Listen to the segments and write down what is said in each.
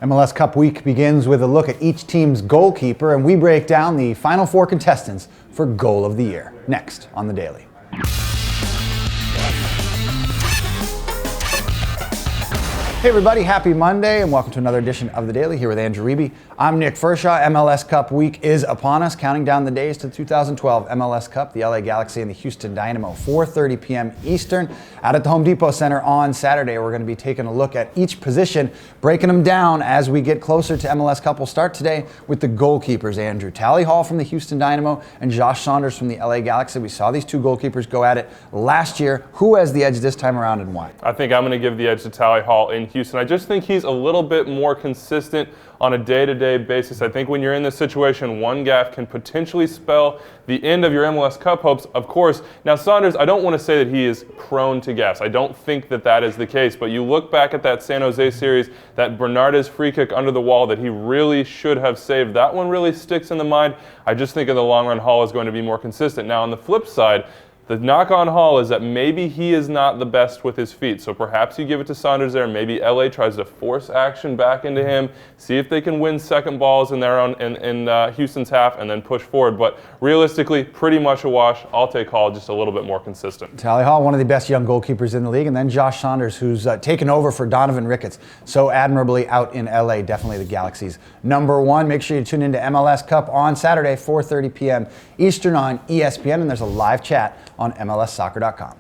MLS Cup week begins with a look at each team's goalkeeper, and we break down the final four contestants for Goal of the Year. Next on The Daily. Hey everybody, happy Monday and welcome to another edition of The Daily here with Andrew Reeby. I'm Nick Furshaw. MLS Cup week is upon us, counting down the days to the 2012 MLS Cup, the LA Galaxy and the Houston Dynamo, 4:30 p.m. Eastern out at the Home Depot Center on Saturday. We're going to be taking a look at each position, breaking them down as we get closer to MLS Cup. We'll start today with the goalkeepers, Andrew. Tally Hall from the Houston Dynamo and Josh Saunders from the LA Galaxy. We saw these two goalkeepers go at it last year. Who has the edge this time around and why? I think I'm going to give the edge to Tally Hall in Houston. I just think he's a little bit more consistent on a day-to-day basis. I think when you're in this situation, one gaffe can potentially spell the end of your MLS Cup hopes, of course. Now, Saunders, I don't want to say that he is prone to gaffes. I don't think that that is the case, but you look back at that San Jose series, that Bernardes free kick under the wall that he really should have saved. That one really sticks in the mind. I just think in the long run, Hall is going to be more consistent. Now, on the flip side, the knock on Hall is that maybe he is not the best with his feet. So perhaps you give it to Saunders there. Maybe LA tries to force action back into him, see if they can win second balls in their own in Houston's half, and then push forward. But realistically, pretty much a wash. I'll take Hall, just a little bit more consistent. Tally Hall, one of the best young goalkeepers in the league, and then Josh Saunders, who's taken over for Donovan Ricketts so admirably out in LA. Definitely the Galaxy's number one. Make sure you tune into MLS Cup on Saturday, 4:30 p.m. Eastern on ESPN, and there's a live chat on MLSsoccer.com.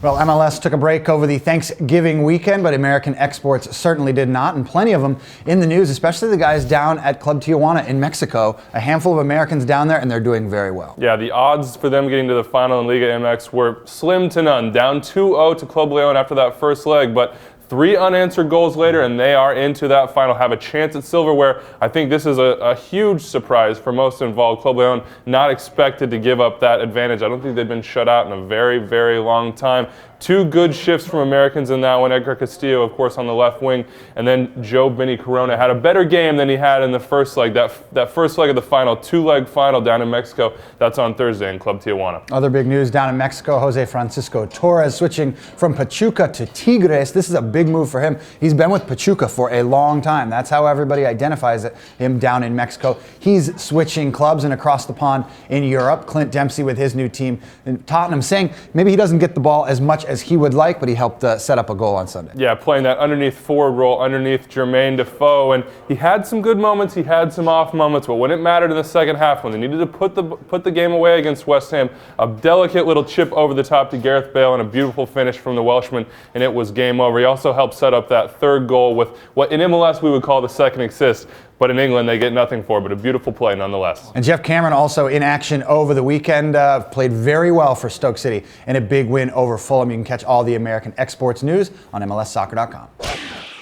Well, MLS took a break over the Thanksgiving weekend, but American exports certainly did not, and plenty of them in the news, especially the guys down at Club Tijuana in Mexico. A handful of Americans down there, and they're doing very well. Yeah, the odds for them getting to the final in Liga MX were slim to none. Down 2-0 to Club Leon after that first leg, but 3 unanswered goals later, and they are into that final, have a chance at silverware. I think this is a huge surprise for most involved. Club Leon not expected to give up that advantage. I don't think they've been shut out in a very, very long time. 2 good shifts from Americans in that one. Edgar Castillo, of course, on the left wing, and then Joe Benny Corona had a better game than he had in the first leg. That first leg of the final, 2-leg final down in Mexico. That's on Thursday in Club Tijuana. Other big news down in Mexico, Jose Francisco Torres switching from Pachuca to Tigres. This is a big move for him. He's been with Pachuca for a long time. That's how everybody identifies him down in Mexico. He's switching clubs and across the pond in Europe. Clint Dempsey with his new team in Tottenham saying maybe he doesn't get the ball as much as he would like, but he helped set up a goal on Sunday. Yeah, playing that underneath forward role underneath Jermaine Defoe, and he had some good moments, he had some off moments, but when it mattered in the second half, when they needed to put the game away against West Ham, a delicate little chip over the top to Gareth Bale and a beautiful finish from the Welshman, and it was game over. He also helped set up that third goal with what in MLS we would call the second assist. But in England, they get nothing for it, but a beautiful play nonetheless. And Jeff Cameron also in action over the weekend, played very well for Stoke City in a big win over Fulham. You can catch all the American exports news on MLSsoccer.com.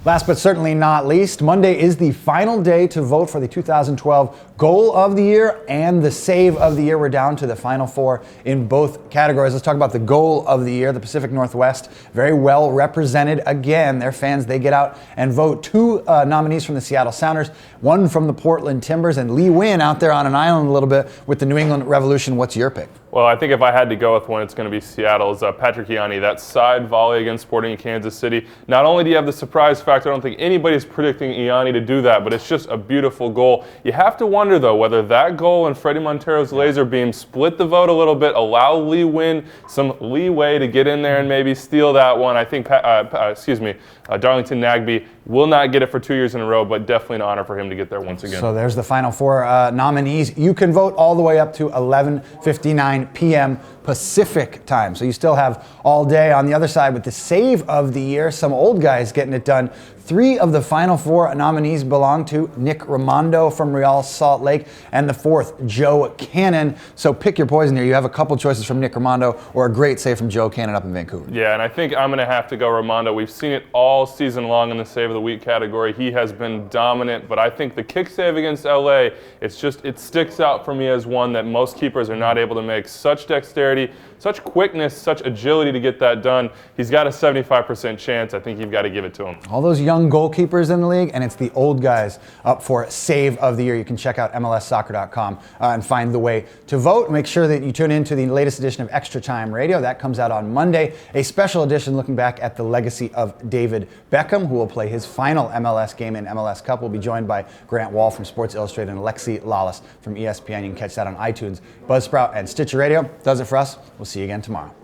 Last but certainly not least, Monday is the final day to vote for the 2012 Goal of the Year and the Save of the Year. We're down to the final 4 in both categories. Let's talk about the Goal of the Year. The Pacific Northwest, very well represented again. Their fans, they get out and vote. 2 nominees from the Seattle Sounders, 1 from the Portland Timbers, and Lee Nguyen out there on an island a little bit with the New England Revolution. What's your pick? Well, I think if I had to go with one, it's going to be Seattle's Patrick Ianni. That side volley against Sporting Kansas City. Not only do you have the surprise factor, I don't think anybody's predicting Ianni to do that, but it's just a beautiful goal. You have to wonder, though, whether that goal and Fredy Montero's laser beam split the vote a little bit, allow Lee Nguyen some leeway to get in there and maybe steal that one. I think, Darlington Nagbe will not get it for 2 years in a row, but definitely an honor for him to get there once again. So there's the final 4 nominees. You can vote all the way up to 11:59 p.m. Pacific time. So you still have all day. On the other side, with the Save of the Year, some old guys getting it done. 3 of the final 4 nominees belong to Nick Rimando from Real Salt Lake, and the 4th, Joe Cannon. So pick your poison here. You have a couple choices from Nick Rimando or a great save from Joe Cannon up in Vancouver. Yeah, and I think I'm going to have to go Rimando. We've seen it all season long in the Save of the Week category. He has been dominant, but I think the kick save against LA, it sticks out for me as one that most keepers are not able to make. Such dexterity, such quickness, such agility to get that done. He's got a 75% chance. I think you've got to give it to him. All those young goalkeepers in the league, and it's the old guys up for Save of the Year. You can check out MLSsoccer.com and find the way to vote. Make sure that you tune in to the latest edition of Extra Time Radio. That comes out on Monday. A special edition looking back at the legacy of David Beckham, who will play his final MLS game in MLS Cup. We'll be joined by Grant Wall from Sports Illustrated and Lexi Lawless from ESPN. You can catch that on iTunes, Buzzsprout, and Stitcher Radio. Does it for us. We'll see you again tomorrow.